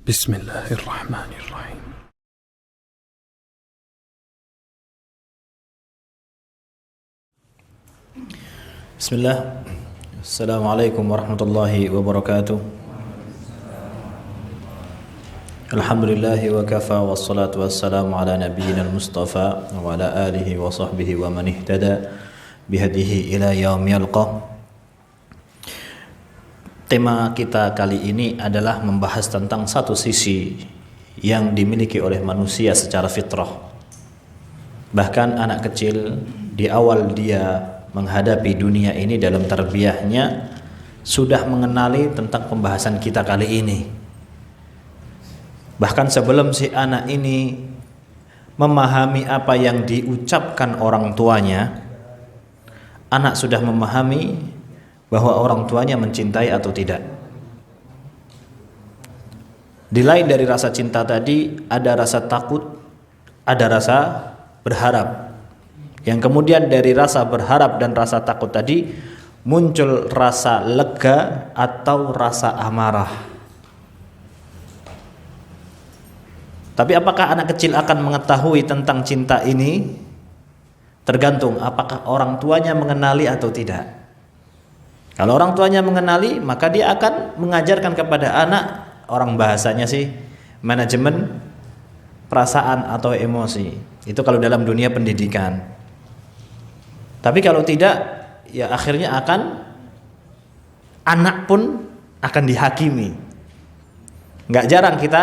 بسم الله الرحمن الرحيم. بسم الله. السلام عليكم ورحمة الله وبركاته. الحمد لله وكفى والصلاة والسلام على نبينا المصطفى وعلى آله وصحبه ومن اهتدى بهديه إلى يوم يلقى. Tema kita kali ini adalah membahas tentang satu sisi yang dimiliki oleh manusia secara fitrah. Bahkan anak kecil di awal dia menghadapi dunia ini dalam tarbiyahnya sudah mengenali tentang pembahasan kita kali ini. Bahkan sebelum si anak ini memahami apa yang diucapkan orang tuanya, anak sudah memahami bahwa orang tuanya mencintai atau tidak. Dilain dari rasa cinta tadi, ada rasa takut, ada rasa berharap. Yang kemudian dari rasa berharap dan rasa takut tadi muncul rasa lega atau rasa amarah. Tapi apakah anak kecil akan mengetahui tentang cinta ini? Tergantung apakah orang tuanya mengenali atau tidak. Kalau orang tuanya mengenali, maka dia akan mengajarkan kepada anak, orang bahasanya sih manajemen perasaan atau emosi. Itu kalau dalam dunia pendidikan. Tapi kalau tidak, ya akhirnya anak pun akan dihakimi. Nggak jarang kita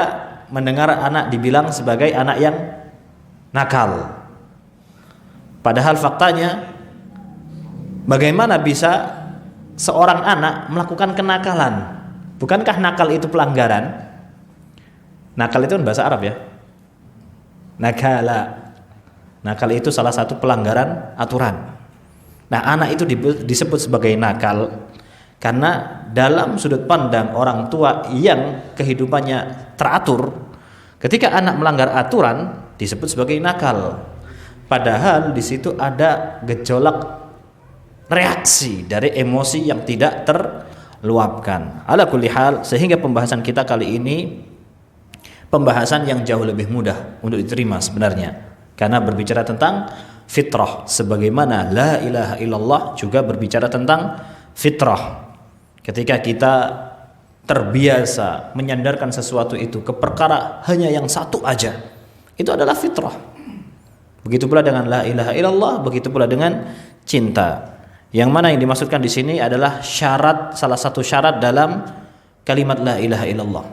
mendengar anak dibilang sebagai anak yang nakal. Padahal faktanya, bagaimana bisa seorang anak melakukan kenakalan? Bukankah nakal itu pelanggaran? Nakal itu kan bahasa Arab ya. Nakala. Nakal itu salah satu pelanggaran aturan. Nah, anak itu disebut sebagai nakal karena dalam sudut pandang orang tua yang kehidupannya teratur, ketika anak melanggar aturan disebut sebagai nakal. Padahal di situ ada gejolak reaksi dari emosi yang tidak terluapkan. Ala kulli hal, sehingga pembahasan kita kali ini pembahasan yang jauh lebih mudah untuk diterima sebenarnya, karena berbicara tentang fitrah, sebagaimana la ilaha illallah juga berbicara tentang fitrah. Ketika kita terbiasa menyandarkan sesuatu itu ke perkara hanya yang satu aja, itu adalah fitrah. Begitu pula dengan la ilaha illallah, begitu pula dengan cinta. Yang mana yang dimaksudkan di sini adalah syarat, salah satu syarat dalam kalimat la ilaha illallah.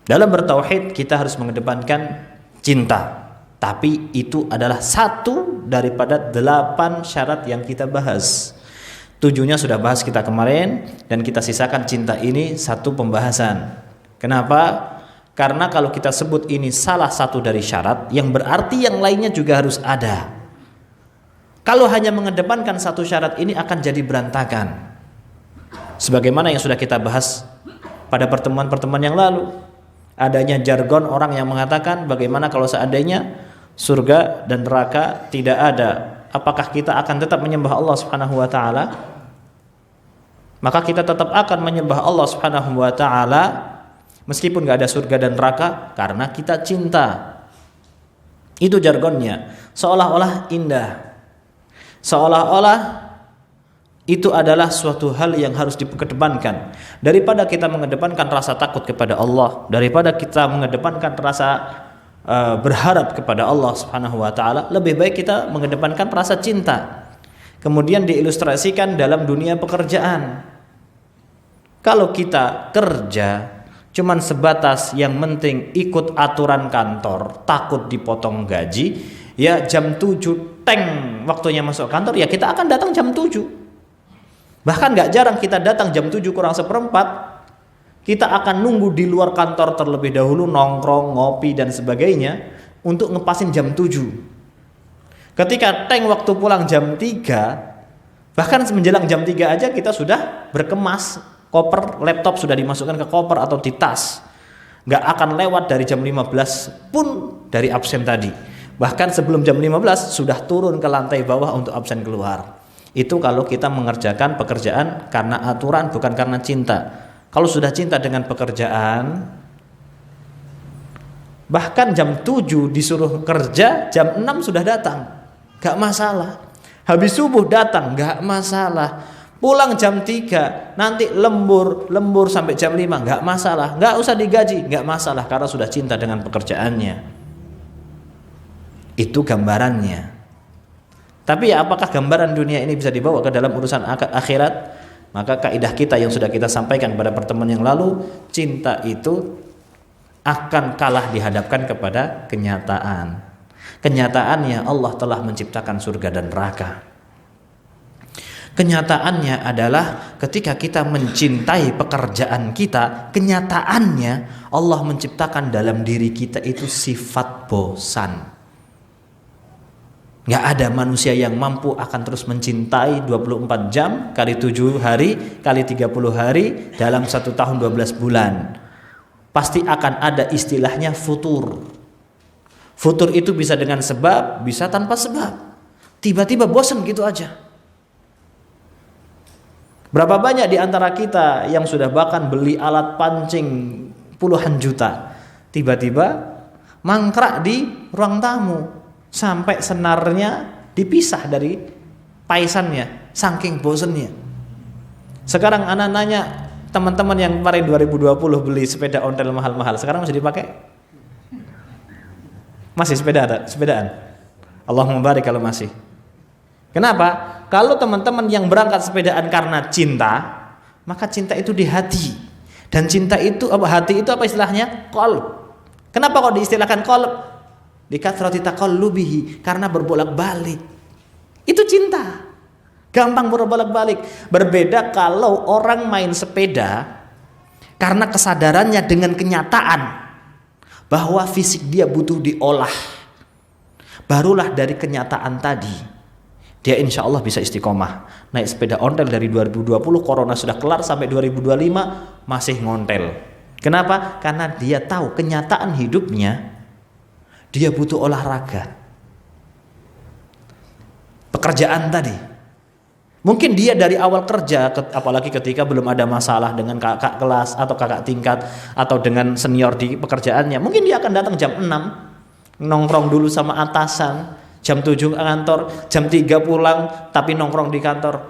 Dalam bertauhid kita harus mengedepankan cinta, tapi itu adalah satu daripada 8 syarat yang kita bahas. 7-nya sudah bahas kita kemarin, dan kita sisakan cinta ini satu pembahasan. Kenapa? Karena kalau kita sebut ini salah satu dari syarat, yang berarti yang lainnya juga harus ada. Kalau hanya mengedepankan satu syarat ini akan jadi berantakan. Sebagaimana yang sudah kita bahas pada pertemuan-pertemuan yang lalu, adanya jargon orang yang mengatakan bagaimana kalau seandainya surga dan neraka tidak ada, apakah kita akan tetap menyembah Allah Subhanahu wa taala? Maka kita tetap akan menyembah Allah Subhanahu wa taala meskipun enggak ada surga dan neraka karena kita cinta. Itu jargonnya, seolah-olah indah. Seolah-olah itu adalah suatu hal yang harus dikedepankan. Daripada kita mengedepankan rasa takut kepada Allah, daripada kita mengedepankan rasa berharap kepada Allah Subhanahu wa taala, lebih baik kita mengedepankan rasa cinta. Kemudian diilustrasikan dalam dunia pekerjaan. Kalau kita kerja cuman sebatas yang penting ikut aturan kantor, takut dipotong gaji, ya jam 7 teng waktunya masuk kantor, ya kita akan datang jam 7. Bahkan gak jarang kita datang jam 7 kurang seperempat. Kita akan nunggu di luar kantor terlebih dahulu, nongkrong, ngopi dan sebagainya untuk ngepasin jam 7. Ketika teng waktu pulang jam 3, bahkan menjelang jam 3 aja kita sudah berkemas, koper, laptop sudah dimasukkan ke koper atau di tas. Gak akan lewat dari jam 15 pun dari absen tadi. Bahkan sebelum jam 15 sudah turun ke lantai bawah untuk absen keluar. Itu kalau kita mengerjakan pekerjaan karena aturan, bukan karena cinta. Kalau sudah cinta dengan pekerjaan, Bahkan jam 7 disuruh kerja, jam 6 sudah datang, gak masalah. Habis subuh datang, gak masalah. Pulang jam 3, nanti lembur sampai jam 5, gak masalah. Gak usah digaji, gak masalah, karena sudah cinta dengan pekerjaannya. Itu gambarannya. Tapi ya, apakah gambaran dunia ini bisa dibawa ke dalam urusan akhirat? Maka kaidah kita yang sudah kita sampaikan pada pertemuan yang lalu, cinta itu akan kalah dihadapkan kepada kenyataan. Kenyataannya Allah telah menciptakan surga dan neraka. Kenyataannya adalah ketika kita mencintai pekerjaan kita, kenyataannya Allah menciptakan dalam diri kita itu sifat bosan. Gak ada manusia yang mampu akan terus mencintai 24 jam kali 7 hari kali 30 hari dalam 1 tahun 12 bulan. Pasti akan ada istilahnya futur. Futur itu bisa dengan sebab, bisa tanpa sebab. Tiba-tiba bosan gitu aja. Berapa banyak di antara kita yang sudah bahkan beli alat pancing puluhan juta, tiba-tiba mangkrak di ruang tamu sampai senarnya dipisah dari paisannya, saking bosannya. Sekarang anak nanya, teman-teman yang kemarin 2020 beli sepeda ontel mahal-mahal, sekarang masih dipakai? Masih sepedaan? Allahumma barik kalau masih. Kenapa? Kalau teman-teman yang berangkat sepedaan karena cinta, maka cinta itu di hati. Dan cinta itu hati itu apa istilahnya? Qalb. Kenapa kok diistilahkan qalb? Dikathrati taqallubihi, karena berbolak-balik. Itu cinta. Gampang berbolak-balik. Berbeda kalau orang main sepeda karena kesadarannya dengan kenyataan bahwa fisik dia butuh diolah. Barulah dari kenyataan tadi dia insya Allah bisa istiqomah. Naik sepeda ontel dari 2020, corona sudah kelar, sampai 2025 masih ngontel. Kenapa? Karena dia tahu kenyataan hidupnya, dia butuh olahraga. Pekerjaan tadi, mungkin dia dari awal kerja, apalagi ketika belum ada masalah dengan kakak kelas atau kakak tingkat atau dengan senior di pekerjaannya, mungkin dia akan datang jam 6, nongkrong dulu sama atasan, jam 7 kantor, jam 3 pulang, tapi nongkrong di kantor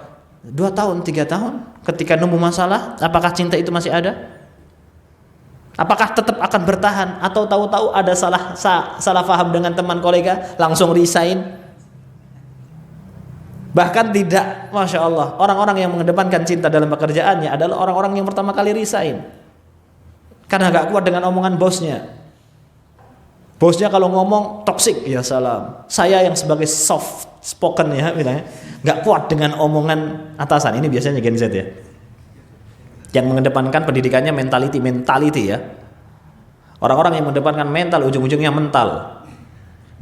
2 tahun, 3 tahun. Ketika nemu masalah, apakah cinta itu masih ada? Apakah tetap akan bertahan? Atau tahu-tahu ada salah paham dengan teman kolega, langsung resign? Bahkan tidak, Masya Allah, orang-orang yang mengedepankan cinta dalam pekerjaannya adalah orang-orang yang pertama kali resign karena gak kuat dengan omongan bosnya. Bosnya kalau ngomong toksik, ya salam. Saya yang sebagai soft spoken ya, bilangnya, gak kuat dengan omongan atasan. Ini biasanya Gen Z ya, yang mengedepankan pendidikannya mentality ya. Orang-orang yang mengedepankan mental, ujung-ujungnya mental.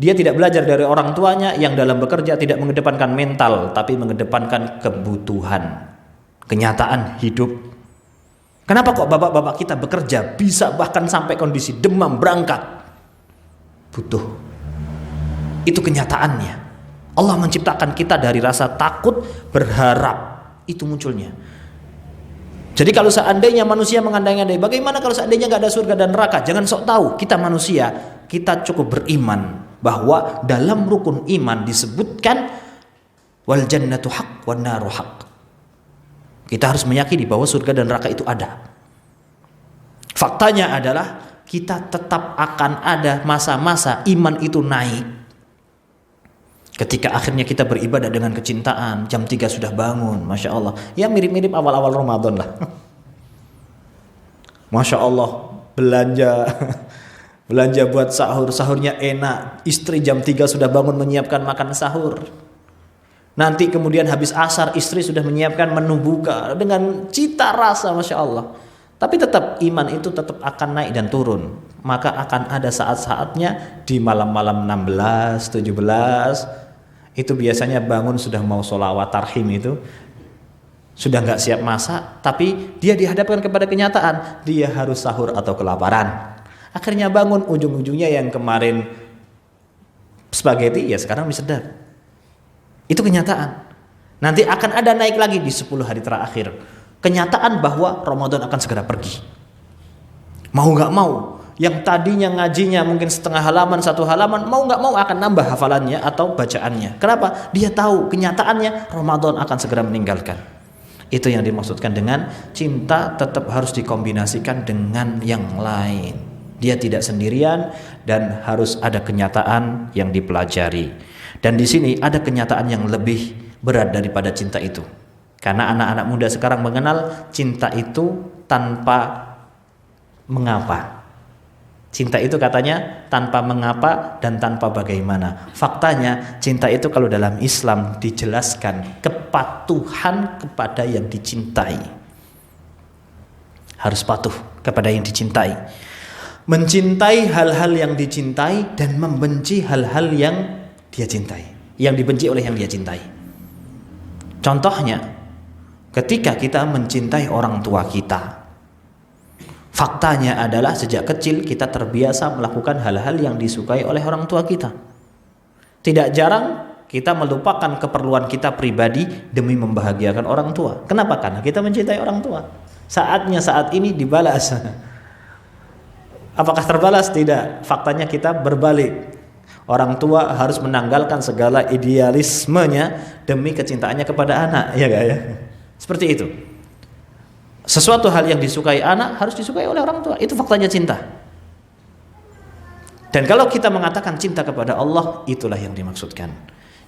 Dia tidak belajar dari orang tuanya yang dalam bekerja tidak mengedepankan mental, tapi mengedepankan kebutuhan, kenyataan hidup. Kenapa kok bapak-bapak kita bekerja bisa bahkan sampai kondisi demam berangkat? Butuh. Itu kenyataannya. Allah menciptakan kita dari rasa takut, berharap. Itu munculnya. Jadi kalau seandainya manusia mengandai-andai, bagaimana kalau seandainya gak ada surga dan neraka? Jangan sok tahu, kita manusia, kita cukup beriman bahwa dalam rukun iman disebutkan wal jannatu haq wan naru haq. Kita harus meyakini bahwa surga dan neraka itu ada. Faktanya adalah kita tetap akan ada masa-masa iman itu naik ketika akhirnya kita beribadah dengan kecintaan. Jam 3 sudah bangun, Masya Allah. Ya mirip-mirip awal-awal Ramadan lah. Masya Allah, belanja buat sahur, sahurnya enak. Istri jam 3 sudah bangun menyiapkan makan sahur. Nanti kemudian habis asar istri sudah menyiapkan menu buka dengan cita rasa, Masya Allah. Tapi tetap iman itu tetap akan naik dan turun. Maka akan ada saat-saatnya di malam-malam 16, 17, itu biasanya bangun sudah mau sholawat tarhim itu, sudah gak siap masak, tapi dia dihadapkan kepada kenyataan dia harus sahur atau kelaparan. Akhirnya bangun, ujung-ujungnya yang kemarin spaghetti ya sekarang mie sedap. Itu kenyataan. Nanti akan ada naik lagi di 10 hari terakhir. Kenyataan bahwa Ramadan akan segera pergi. Mau gak mau, yang tadinya ngajinya mungkin setengah halaman, satu halaman, mau nggak mau akan nambah hafalannya atau bacaannya. Kenapa? Dia tahu kenyataannya Ramadan akan segera meninggalkan. Itu yang dimaksudkan dengan cinta tetap harus dikombinasikan dengan yang lain. Dia tidak sendirian dan harus ada kenyataan yang dipelajari. Dan di sini ada kenyataan yang lebih berat daripada cinta itu. Karena anak-anak muda sekarang mengenal cinta itu tanpa mengapa. Cinta itu katanya tanpa mengapa dan tanpa bagaimana. Faktanya cinta itu kalau dalam Islam dijelaskan kepatuhan kepada yang dicintai. Harus patuh kepada yang dicintai. Mencintai hal-hal yang dicintai dan membenci hal-hal yang dia cintai. Yang dibenci oleh yang dia cintai. Contohnya, ketika kita mencintai orang tua kita, faktanya adalah sejak kecil kita terbiasa melakukan hal-hal yang disukai oleh orang tua kita. Tidak jarang kita melupakan keperluan kita pribadi demi membahagiakan orang tua. Kenapa? Karena kita mencintai orang tua. Saatnya saat ini dibalas. Apakah terbalas? Tidak. Faktanya kita berbalik. Orang tua harus menanggalkan segala idealismenya demi kecintaannya kepada anak, ya gak ya? Seperti itu. Sesuatu hal yang disukai anak harus disukai oleh orang tua. Itu faktanya cinta. Dan kalau kita mengatakan cinta kepada Allah, itulah yang dimaksudkan.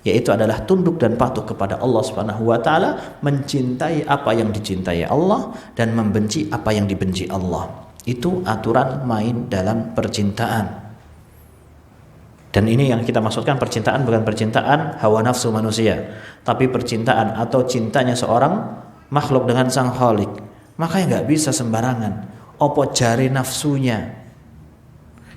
Yaitu adalah tunduk dan patuh kepada Allah Subhanahu wa taala, mencintai apa yang dicintai Allah dan membenci apa yang dibenci Allah. Itu aturan main dalam percintaan. Dan ini yang kita maksudkan percintaan bukan percintaan hawa nafsu manusia, tapi percintaan atau cintanya seorang makhluk dengan sang khalik. Makanya nggak bisa sembarangan. Opo jari nafsunya.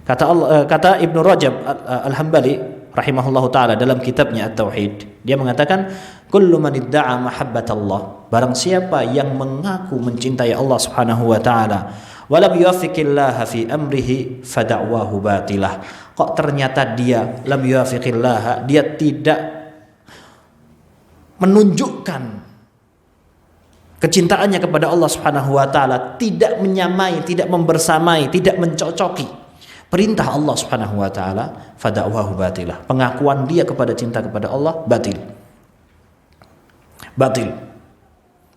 Kata Ibnu Rajab Al-Hambali rahimahullahu taala dalam kitabnya At-Tauhid, dia mengatakan kullu man idda'a mahabbatallah, barang siapa yang mengaku mencintai Allah Subhanahu wa taala, walam yuwaffiqillaha fi amrihi fada'wahu batilah. Kok ternyata dia lam yuwaffiqillaha, dia tidak menunjukkan kecintaannya kepada Allah Subhanahu wa taala, tidak menyamai, tidak membersamai, tidak mencocoki perintah Allah Subhanahu wa taala, fada'wahu batilah. Pengakuan dia kepada cinta kepada Allah batil. Batil.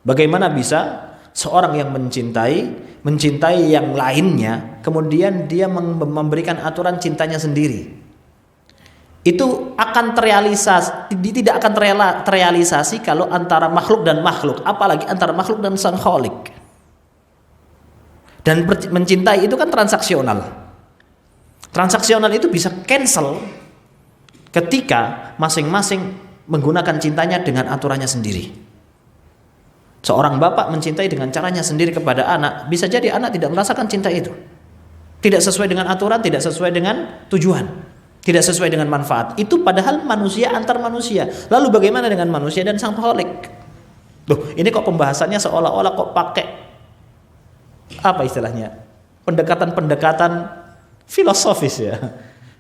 Bagaimana bisa seorang yang mencintai yang lainnya, kemudian dia memberikan aturan cintanya sendiri? Itu akan tidak akan terrealisasi kalau antara makhluk dan makhluk, apalagi antara makhluk dan sang khalik. Dan mencintai itu kan transaksional. Transaksional itu bisa cancel ketika masing-masing menggunakan cintanya dengan aturannya sendiri. Seorang bapak mencintai dengan caranya sendiri kepada anak, bisa jadi anak tidak merasakan cinta itu. Tidak sesuai dengan aturan, tidak sesuai dengan tujuan, tidak sesuai dengan manfaat. Itu padahal manusia antar manusia. Lalu bagaimana dengan manusia dan sang khalik? Loh, ini kok pembahasannya seolah-olah kok pakai apa istilahnya? Pendekatan filosofis ya.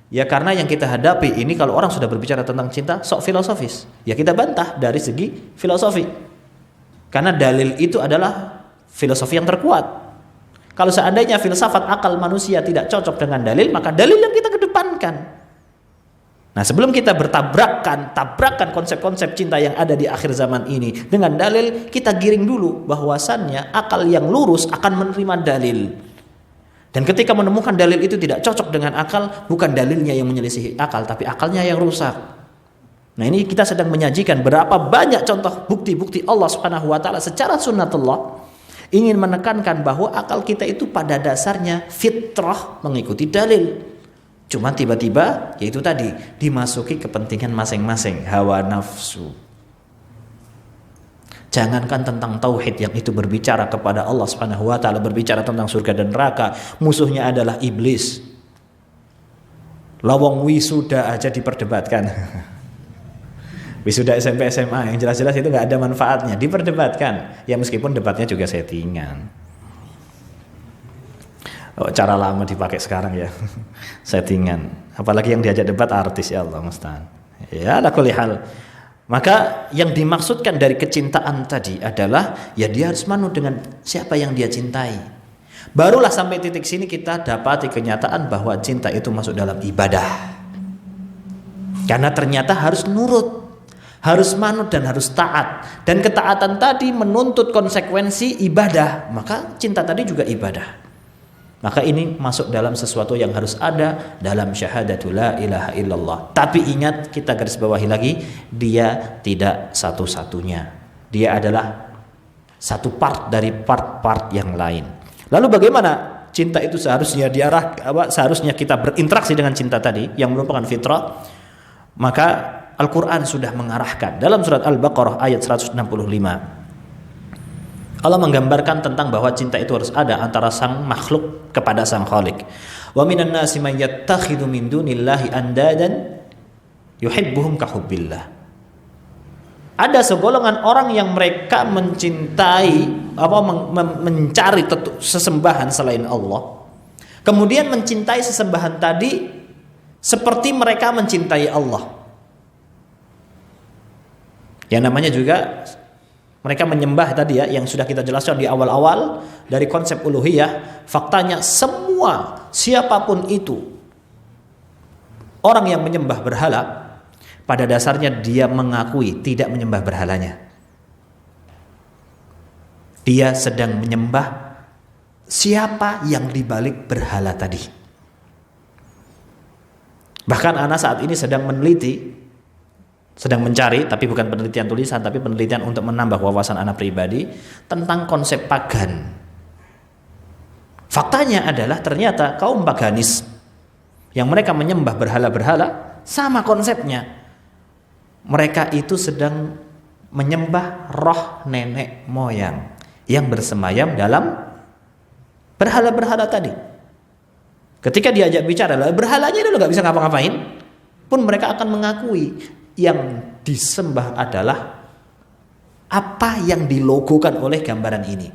Ya karena yang kita hadapi ini kalau orang sudah berbicara tentang cinta sok filosofis. Ya kita bantah dari segi filosofi. Karena dalil itu adalah filosofi yang terkuat. Kalau seandainya filsafat akal manusia tidak cocok dengan dalil, maka dalil yang kita kedepankan. Nah, sebelum kita tabrakan konsep-konsep cinta yang ada di akhir zaman ini dengan dalil, kita giring dulu bahwasannya akal yang lurus akan menerima dalil. Dan ketika menemukan dalil itu tidak cocok dengan akal, bukan dalilnya yang menyelisihi akal, tapi akalnya yang rusak. Nah, ini kita sedang menyajikan berapa banyak contoh bukti-bukti Allah Subhanahu wa taala secara sunnatullah ingin menekankan bahwa akal kita itu pada dasarnya fitrah mengikuti dalil. Cuma tiba-tiba yaitu tadi dimasuki kepentingan masing-masing, hawa nafsu. Jangankan tentang tauhid yang itu berbicara kepada Allah Subhanahu wa taala, berbicara tentang surga dan neraka, musuhnya adalah iblis. Lawang wisuda aja diperdebatkan. Wisuda SMP SMA yang jelas-jelas itu nggak ada manfaatnya, diperdebatkan. Ya meskipun debatnya juga settingan. Oh, cara lama dipakai sekarang ya. Settingan. Apalagi yang diajak debat artis, ya Allah musta'an. Ya ala kulli hal. Maka yang dimaksudkan dari kecintaan tadi adalah ya dia harus manut dengan siapa yang dia cintai. Barulah sampai titik sini kita dapati kenyataan bahwa cinta itu masuk dalam ibadah. Karena ternyata harus nurut, harus manut dan harus taat. Dan ketaatan tadi menuntut konsekuensi ibadah. Maka cinta tadi juga ibadah. Maka ini masuk dalam sesuatu yang harus ada dalam syahadatul la ilaha illallah. Tapi ingat, kita garis bawahi lagi, dia tidak satu-satunya. Dia adalah satu part dari part-part yang lain. Lalu bagaimana cinta itu seharusnya seharusnya kita berinteraksi dengan cinta tadi yang merupakan fitrah? Maka Al-Quran sudah mengarahkan dalam surat Al-Baqarah ayat 165. Allah menggambarkan tentang bahwa cinta itu harus ada antara sang makhluk kepada sang khalik. Wa minan nasi man yattakhidhu min dunillahi andadan yuhibbuhum kahubbillah. Ada segolongan orang yang mereka mencintai mencari sesembahan selain Allah. Kemudian mencintai sesembahan tadi seperti mereka mencintai Allah. Yang namanya juga mereka menyembah tadi ya, yang sudah kita jelaskan di awal-awal dari konsep uluhiyah. Faktanya semua, siapapun itu, orang yang menyembah berhala, pada dasarnya dia mengakui tidak menyembah berhalanya. Dia sedang menyembah siapa yang dibalik berhala tadi. Bahkan Ana saat ini sedang meneliti, sedang mencari, tapi bukan penelitian tulisan, tapi penelitian untuk menambah wawasan anak pribadi tentang konsep pagan. Faktanya adalah ternyata kaum paganis yang mereka menyembah berhala-berhala sama konsepnya. Mereka itu sedang menyembah roh nenek moyang yang bersemayam dalam berhala-berhala tadi. Ketika diajak bicara, berhalanya itu nggak bisa ngapa-ngapain, pun mereka akan mengakui yang disembah adalah apa yang dilogokan oleh gambaran ini.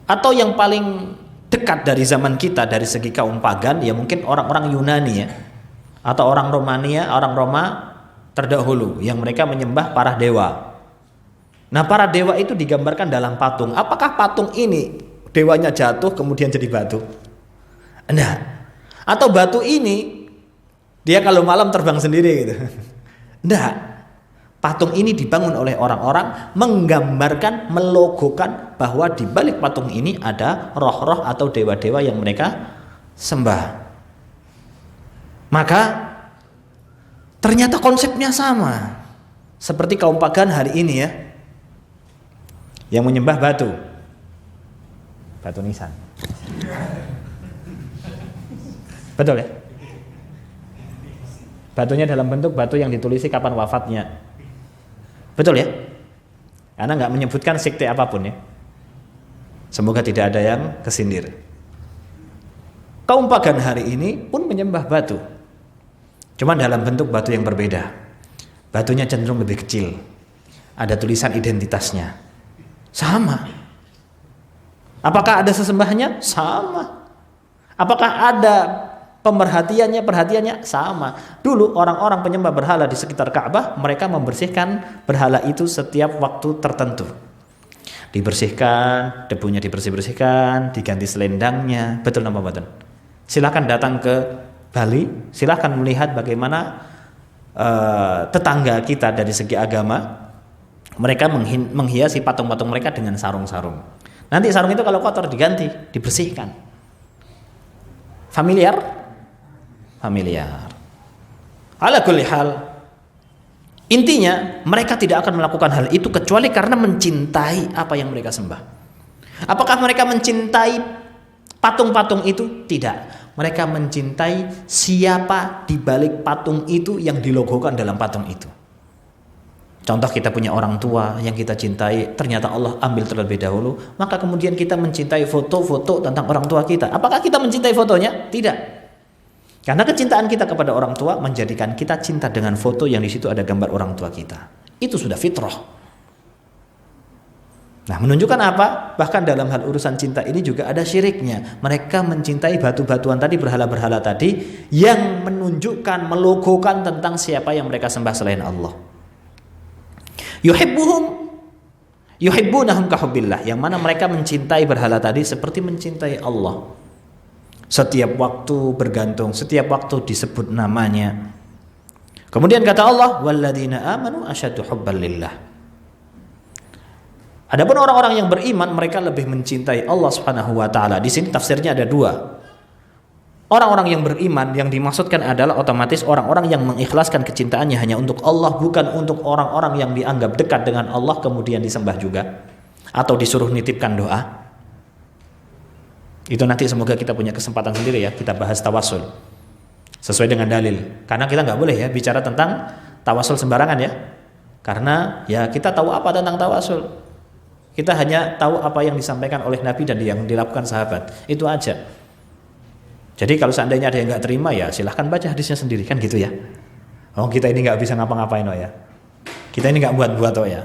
Atau yang paling dekat dari zaman kita dari segi kaum pagan, ya mungkin orang-orang Yunani ya, atau orang Romania, orang Roma terdahulu yang mereka menyembah para dewa. Nah, para dewa itu digambarkan dalam patung. Apakah patung ini dewanya jatuh kemudian jadi batu? Enggak. Atau batu ini dia kalau malam terbang sendiri gitu. Enggak. Patung ini dibangun oleh orang-orang menggambarkan, melogokan bahwa di balik patung ini ada roh-roh atau dewa-dewa yang mereka sembah. Maka ternyata konsepnya sama. Seperti kaum pagan hari ini ya, yang menyembah batu. Batu nisan. Betul ya? Batunya dalam bentuk batu yang ditulisi kapan wafatnya. Betul ya? Karena nggak menyebutkan sekte apapun ya. Semoga tidak ada yang kesindir. Kaum pagan hari ini pun menyembah batu. Cuma dalam bentuk batu yang berbeda. Batunya cenderung lebih kecil. Ada tulisan identitasnya. Sama. Apakah ada sesembahannya? Sama. Apakah ada perhatiannya sama. Dulu orang-orang penyembah berhala di sekitar Ka'bah, mereka membersihkan berhala itu setiap waktu tertentu. Dibersihkan, debunya dibersihkan, diganti selendangnya. Betul nama betul. Silakan datang ke Bali, silakan melihat bagaimana tetangga kita dari segi agama, mereka menghiasi patung-patung mereka dengan sarung-sarung. Nanti sarung itu kalau kotor diganti, dibersihkan. Familiar? Ala kulli hal, intinya mereka tidak akan melakukan hal itu kecuali karena mencintai apa yang mereka sembah. Apakah mereka mencintai patung-patung itu? Tidak. Mereka mencintai siapa di balik patung itu yang dilogokan dalam patung itu. Contoh, kita punya orang tua yang kita cintai, ternyata Allah ambil terlebih dahulu, maka kemudian kita mencintai foto-foto tentang orang tua kita. Apakah kita mencintai fotonya? Tidak. Karena kecintaan kita kepada orang tua menjadikan kita cinta dengan foto yang di situ ada gambar orang tua kita. Itu sudah fitrah. Nah, menunjukkan apa? Bahkan dalam hal urusan cinta ini juga ada syiriknya. Mereka mencintai batu-batuan tadi, berhala-berhala tadi, yang menunjukkan, melogokan tentang siapa yang mereka sembah selain Allah. Yuhibbuhum, Yuhibbunahum kahubbillah, yang mana mereka mencintai berhala tadi seperti mencintai Allah. Setiap waktu bergantung, setiap waktu disebut namanya. Kemudian kata Allah, walladzina amanu asyaddu hubban lillah. Adapun orang-orang yang beriman, mereka lebih mencintai Allah Subhanahu wa taala. Di sini tafsirnya ada dua. Orang-orang yang beriman yang dimaksudkan adalah otomatis orang-orang yang mengikhlaskan kecintaannya hanya untuk Allah, bukan untuk orang-orang yang dianggap dekat dengan Allah kemudian disembah juga atau disuruh nitipkan doa. Itu nanti semoga kita punya kesempatan sendiri ya, kita bahas tawasul sesuai dengan dalil. Karena kita nggak boleh ya bicara tentang tawasul sembarangan ya. Karena ya kita tahu apa tentang tawasul. Kita hanya tahu apa yang disampaikan oleh Nabi dan yang dilakukan sahabat. Itu aja. Jadi kalau seandainya ada yang nggak terima ya silahkan baca hadisnya sendiri kan gitu ya. Oh kita ini nggak bisa ngapa-ngapain oh ya. Kita ini nggak buat-buat oh ya.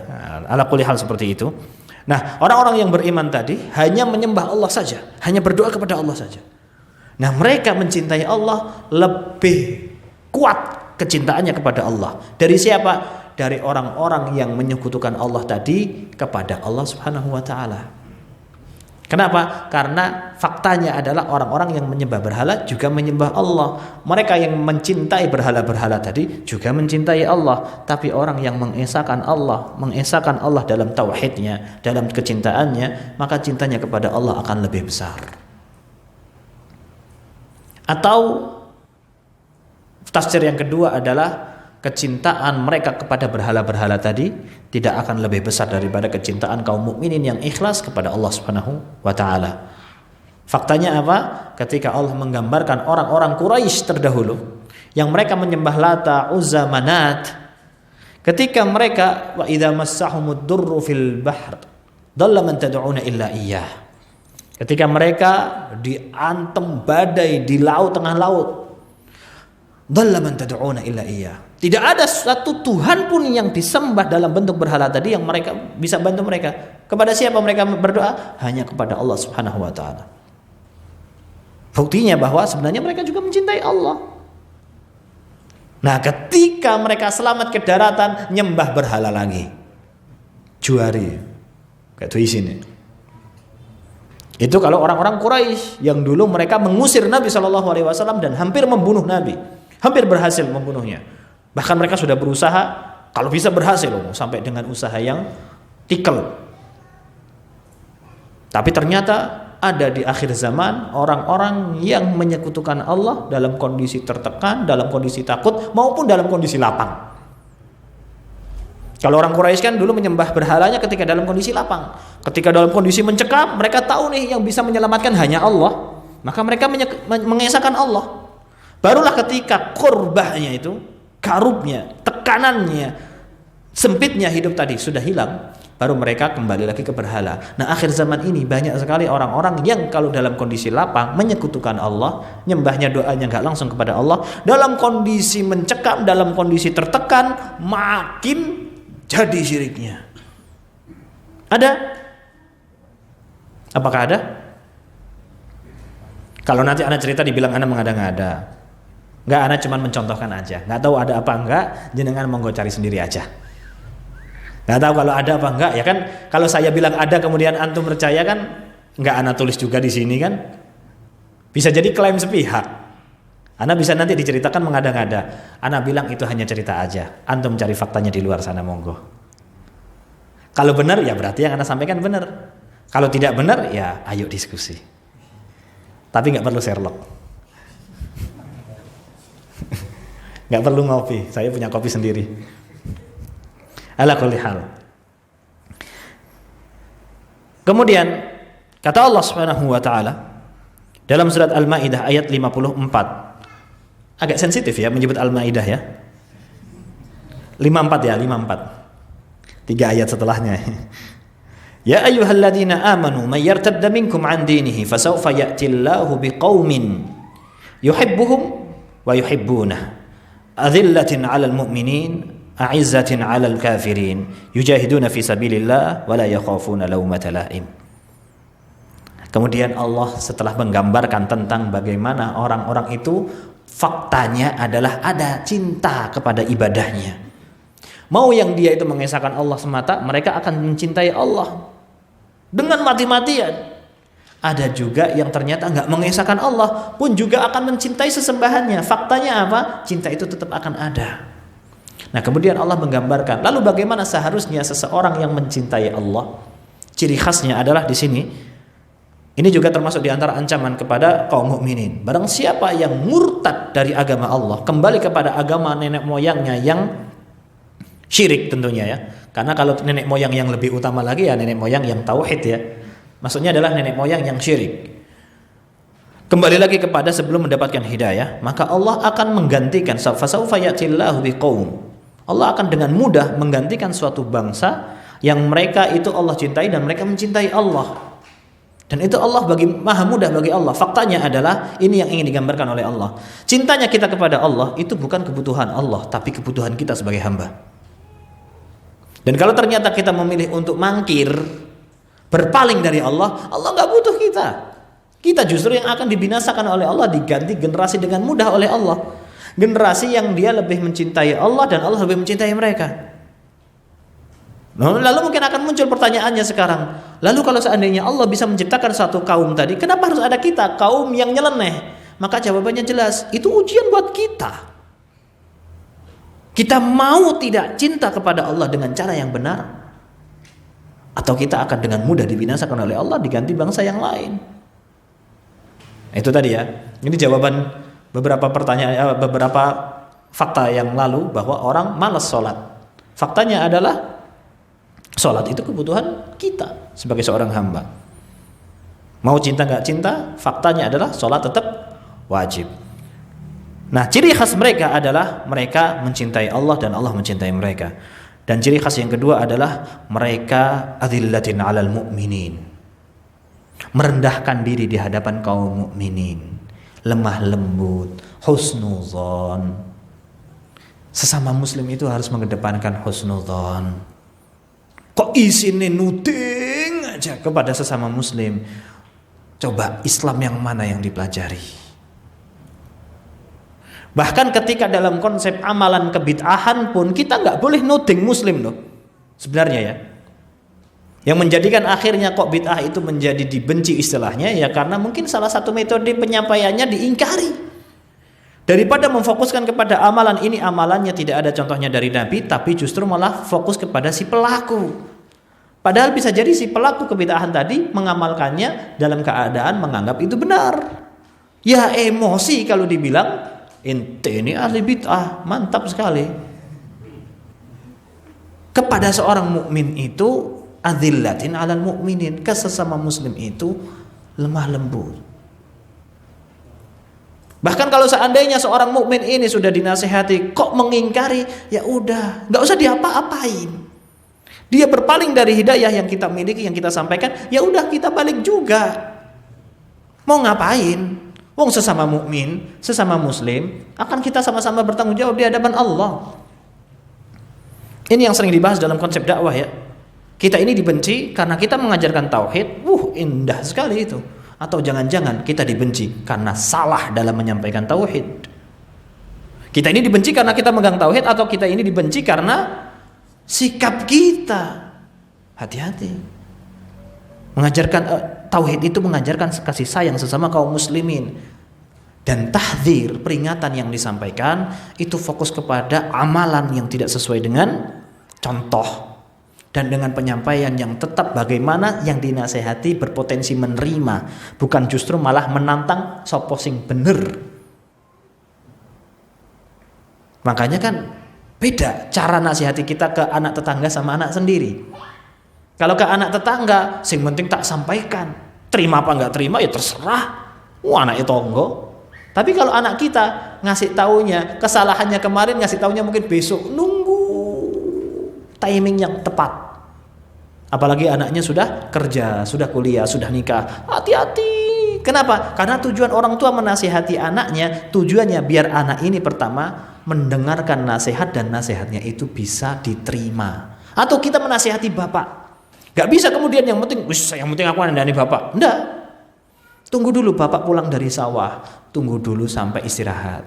Ala kulli hal seperti itu. Nah orang-orang yang beriman tadi hanya menyembah Allah saja, hanya berdoa kepada Allah saja. Nah mereka mencintai Allah lebih kuat kecintaannya kepada Allah. Dari siapa? Dari orang-orang yang menyekutukan Allah tadi kepada Allah Subhanahu wa taala. Kenapa? Karena faktanya adalah orang-orang yang menyembah berhala juga menyembah Allah. Mereka yang mencintai berhala-berhala tadi juga mencintai Allah. Tapi orang yang mengesahkan Allah dalam tauhidnya, dalam kecintaannya, maka cintanya kepada Allah akan lebih besar. Atau tafsir yang kedua adalah kecintaan mereka kepada berhala-berhala tadi tidak akan lebih besar daripada kecintaan kaum mukminin yang ikhlas kepada Allah Subhanahu wa taala. Faktanya apa? Ketika Allah menggambarkan orang-orang Quraisy terdahulu yang mereka menyembah Lata, Uzza, Manat, ketika mereka wa idza massahumud durru fil bahr dhalla man tad'una illa iyyah. Ketika mereka diantem badai di laut, tengah laut, dhalla man tad'una illa iyyah. Tidak ada satu Tuhan pun yang disembah dalam bentuk berhala tadi yang mereka bisa bantu mereka. Kepada siapa mereka berdoa? Hanya kepada Allah Subhanahu wa taala. Buktinya bahwa sebenarnya mereka juga mencintai Allah. Nah, ketika mereka selamat ke daratan, nyembah berhala lagi. Juari. Kayak itu isinya. Itu kalau orang-orang Quraisy yang dulu mereka mengusir Nabi SAW dan hampir membunuh Nabi. Hampir berhasil membunuhnya. Bahkan mereka sudah berusaha, kalau bisa berhasil sampai dengan usaha yang tikel. Tapi ternyata ada di akhir zaman orang-orang yang menyekutukan Allah dalam kondisi tertekan, dalam kondisi takut, maupun dalam kondisi lapang. Kalau orang Quraisy kan dulu menyembah berhalanya ketika dalam kondisi lapang. Ketika dalam kondisi mencekam, mereka tahu nih yang bisa menyelamatkan hanya Allah. Maka mereka mengesahkan Allah. Barulah ketika kurbahnya itu, karubnya, tekanannya, sempitnya hidup tadi sudah hilang, baru mereka kembali lagi ke berhala. Nah akhir zaman ini banyak sekali orang-orang yang kalau dalam kondisi lapang menyekutukan Allah, nyembahnya doanya nggak langsung kepada Allah, dalam kondisi mencekam, dalam kondisi tertekan, makin jadi syiriknya. Ada? Apakah ada? Kalau nanti anak cerita dibilang anak mengada-ngada. Enggak, anak cuma mencontohkan aja. Enggak tahu ada apa enggak, jenengan monggo cari sendiri aja. Enggak tahu kalau ada apa enggak, ya kan kalau saya bilang ada kemudian antum percaya kan enggak anak tulis juga di sini kan. Bisa jadi klaim sepihak. Anak bisa nanti diceritakan mengada-ngada. Anak bilang itu hanya cerita aja. Antum cari faktanya di luar sana monggo. Kalau benar ya berarti yang anak sampaikan benar. Kalau tidak benar ya ayo diskusi. Tapi enggak perlu Sherlock. Nggak perlu ngopi, saya punya kopi sendiri. Ala kulli hal. Kemudian kata Allah Subhanahu wa taala dalam surat Al-Maidah ayat 54. Agak sensitif ya menyebut Al-Maidah ya. 54 ya, 54. 3 ayat setelahnya. Ya ayyuhalladzina amanu may yartadda minkum an dinihi fasawfa ya'tillahu biqaumin yuhibbuhum wa yuhibbunah. Adzillatin 'alal mu'minin, a'izzatin 'alal kafirin, yujahiduna fi sabilillah wa la yakhafuna laumata laim. Kemudian Allah setelah menggambarkan tentang bagaimana orang-orang itu faktanya adalah ada cinta kepada ibadahnya. Mau yang dia itu mengesahkan Allah semata, mereka akan mencintai Allah dengan mati-matian. Ada juga yang ternyata nggak mengesahkan Allah pun juga akan mencintai sesembahannya. Faktanya apa? Cinta itu tetap akan ada. Nah, kemudian Allah menggambarkan, lalu bagaimana seharusnya seseorang yang mencintai Allah? Ciri khasnya adalah di sini. Ini juga termasuk di antara ancaman kepada kaum mukminin. Barang siapa yang murtad dari agama Allah, kembali kepada agama nenek moyangnya yang syirik tentunya ya. Karena kalau nenek moyang yang lebih utama lagi ya nenek moyang yang tauhid ya. Maksudnya adalah nenek moyang yang syirik. Kembali lagi kepada sebelum mendapatkan hidayah, maka Allah akan menggantikan fasaufa ya'tillahu biqaum. Allah akan dengan mudah menggantikan suatu bangsa yang mereka itu Allah cintai dan mereka mencintai Allah. Dan itu Allah maha mudah bagi Allah. Faktanya adalah ini yang ingin digambarkan oleh Allah. Cintanya kita kepada Allah itu bukan kebutuhan Allah, tapi kebutuhan kita sebagai hamba. Dan kalau ternyata kita memilih untuk mangkir, berpaling dari Allah, Allah nggak butuh kita. Kita justru yang akan dibinasakan oleh Allah, diganti generasi dengan mudah oleh Allah. Generasi yang dia lebih mencintai Allah dan Allah lebih mencintai mereka. Lalu mungkin akan muncul pertanyaannya sekarang, lalu kalau seandainya Allah bisa menciptakan satu kaum tadi, kenapa harus ada kita, kaum yang nyeleneh? Maka jawabannya jelas, itu ujian buat kita. Kita mau tidak cinta kepada Allah dengan cara yang benar, atau kita akan dengan mudah dibinasakan oleh Allah diganti bangsa yang lain. Itu tadi ya. Ini jawaban beberapa pertanyaan, beberapa fakta yang lalu bahwa orang malas sholat. Faktanya adalah sholat itu kebutuhan kita sebagai seorang hamba. Mau cinta nggak cinta, faktanya adalah sholat tetap wajib. Nah, ciri khas mereka adalah mereka mencintai Allah dan Allah mencintai mereka. Dan ciri khas yang kedua adalah mereka adzillatin 'alal mu'minin. Merendahkan diri di hadapan kaum mukminin, lemah lembut, husnudzon. Sesama muslim itu harus mengedepankan husnudzon. Kok isinya nuding aja kepada sesama muslim? Coba Islam yang mana yang dipelajari? Bahkan ketika dalam konsep amalan kebid'ahan pun kita nggak boleh nuding muslim loh. Sebenarnya ya. Yang menjadikan akhirnya kok bid'ah itu menjadi dibenci istilahnya ya karena mungkin salah satu metode penyampaiannya diingkari. Daripada memfokuskan kepada amalan ini, amalannya tidak ada contohnya dari Nabi, tapi justru malah fokus kepada si pelaku. Padahal bisa jadi si pelaku kebid'ahan tadi mengamalkannya dalam keadaan menganggap itu benar. Ya emosi kalau dibilang ente ini ahli bid'ah, mantap sekali. Kepada seorang mukmin itu adzillatin 'alal mu'minin, ke sesama muslim itu lemah lembut. Bahkan kalau seandainya seorang mukmin ini sudah dinasihati kok mengingkari, ya udah, enggak usah diapa-apain. Dia berpaling dari hidayah yang kita miliki, yang kita sampaikan, ya udah kita balik juga. Mau ngapain? Wong sesama mukmin, sesama muslim, akan kita sama-sama bertanggung jawab di hadapan Allah. Ini yang sering dibahas dalam konsep dakwah ya. Kita ini dibenci karena kita mengajarkan tauhid. Indah sekali itu. Atau jangan-jangan kita dibenci karena salah dalam menyampaikan tauhid. Kita ini dibenci karena kita megang tauhid, atau kita ini dibenci karena sikap kita. Hati-hati. Mengajarkan tauhid itu mengajarkan kasih sayang sesama kaum muslimin. Dan tahdzir, peringatan yang disampaikan itu fokus kepada amalan yang tidak sesuai dengan contoh. Dan dengan penyampaian yang tetap bagaimana yang dinasehati berpotensi menerima, bukan justru malah menantang sopo sing bener. Makanya kan beda cara nasihati kita ke anak tetangga sama anak sendiri. Kalau ke anak tetangga, sing penting tak sampaikan. Terima apa enggak terima ya terserah. Anak itu tonggo. Tapi kalau anak kita ngasih taunya, kesalahannya kemarin ngasih taunya mungkin besok, nunggu timing yang tepat. Apalagi anaknya sudah kerja, sudah kuliah, sudah nikah. Hati-hati. Kenapa? Karena tujuan orang tua menasihati anaknya, tujuannya biar anak ini pertama mendengarkan nasihat dan nasihatnya itu bisa diterima. Atau kita menasihati bapak. Gak bisa kemudian yang penting aku nandani bapak. Enggak. Tunggu dulu bapak pulang dari sawah. Tunggu dulu sampai istirahat.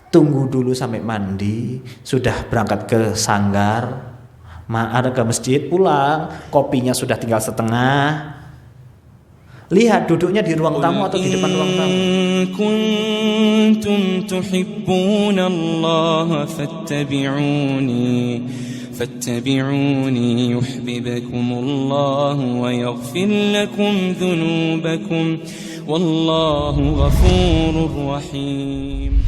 tunggu dulu sampai mandi, sudah berangkat ke sanggar, ada ke masjid, pulang, kopinya sudah tinggal setengah. Lihat duduknya di ruang tamu atau di depan ruang tamu. Kuntum tuhibbuna Allah fattabi'uni yuhibbukumullah wa yaghfir lakum dhunubakum wallahu ghafurur rahim.